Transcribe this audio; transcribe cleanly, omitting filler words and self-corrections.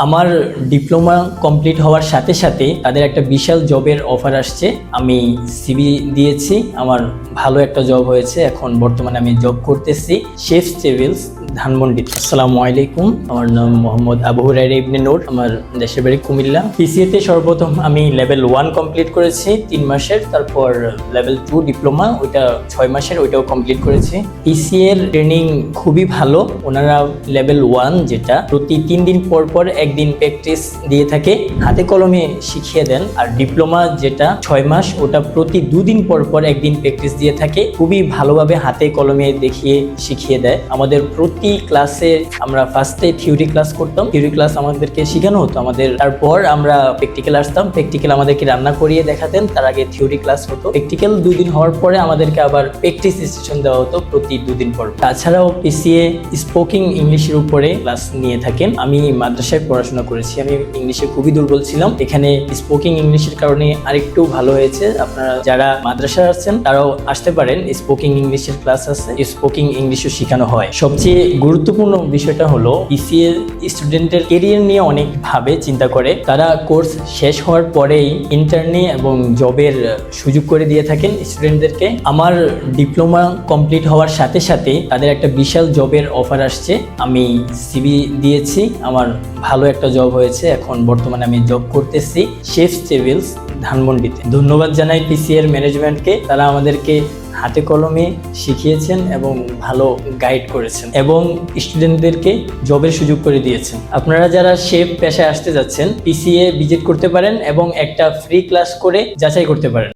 আমার diploma complete হওয়ার সাথে সাথে তাদের একটা বিশাল জবের অফার আসছে। আমি সিভি দিয়েছি, আমার ভালো একটা জব হয়েছে। এখন বর্তমানে আমি জব করতেছি শেফস ট্রাভেলস ধানমন্ডিতে। আসসালামু আলাইকুম, আমার নাম মোহাম্মদ আবু হুরায়রা ইবনে নূর, আমার দেশের বাড়ি কুমিল্লা। পিসিএতে সর্বপ্রথম আমি লেভেল 1 কমপ্লিট করেছি 3 মাসের, তারপর লেভেল 2 ডিপ্লোমা ওইটা 6 মাসের, ওইটাও কমপ্লিট করেছি। পিসিএর ট্রেনিং খুবই ভালো। ওনারা লেভেল 1 যেটা প্রতি 3 দিন পর পর একদিন প্র্যাকটিস দিয়ে থাকে, হাতে কলমে শিখিয়ে দেন। আর ডিপ্লোমা যেটা 6 মাস, ওটা প্রতি 2 দিন পর পর একদিন প্র্যাকটিস দিয়ে থাকে, খুবই ভালোভাবে হাতে কলমে দেখিয়ে শিখিয়ে দেয়। আমাদের প্রতি ক্লাসে আমরা ফার্স্টে থিওরি ক্লাস করতাম, থিওরি ক্লাস আমাদেরকে শেখানো হতো আমাদের, তারপর আমরা প্র্যাকটিক্যাল আসতাম, প্র্যাকটিক্যাল আমাদেরকে রান্না করিয়ে দেখাতেন। তার আগে থিওরি ক্লাস হতো, প্র্যাকটিক্যাল 2 দিন হওয়ার পরে আমাদেরকে আবার প্র্যাকটিস সেশন দেওয়া হতো প্রতি 2 দিন পর। তাছাড়াও পিসিএ স্পোকিং ইংলিশের উপরে ক্লাস নিয়ে থাকেন। আমি মাদ্রাসায় পড়াশোনা করেছি, আমি ইংলিশে খুবই দুর্বল ছিলাম, এখানে স্পোকিং ইংলিশের কারণে আরেকটু ভালো হয়েছে। আপনারা যারা মাদ্রাসায় আছেন তারাও আসতে পারেন, স্পোকিং ইংলিশের ক্লাস আছে, স্পোকিং ইংলিশও শেখানো হয়। সবচেয়ে গুরুত্বপূর্ণ বিষয়টা হলো পিসিএ স্টুডেন্টের কেরিয়ার নিয়ে অনেক ভাবে চিন্তা করে। তারা কোর্স শেষ হওয়ার পরেই ইন্টার্নি এবং জবের সুযোগ করে দিয়ে থাকেন স্টুডেন্টদেরকে। আমার ডিপ্লোমা কমপ্লিট হওয়ার সাথে সাথে তাদের একটা বিশাল জবের অফার আসছে। আমি সিভি দিয়েছি, আমার ভালো একটা জব হয়েছে। এখন বর্তমানে আমি জব করতেছি শেফস ট্রাভেলস ধানমন্ডিতে। ধন্যবাদ জানাই পিসিএর ম্যানেজমেন্টকে, তারা আমাদেরকে হাতে কলমে শিখিয়েছেন এবং ভালো গাইড করেছেন এবং স্টুডেন্টদেরকে জবের সুযোগ করে দিয়েছেন। আপনারা যারা শেফ পেশায় আসতে যাচ্ছেন, পিসিএ ভিজিট করতে পারেন এবং একটা ফ্রি ক্লাস করে যাচাই করতে পারেন।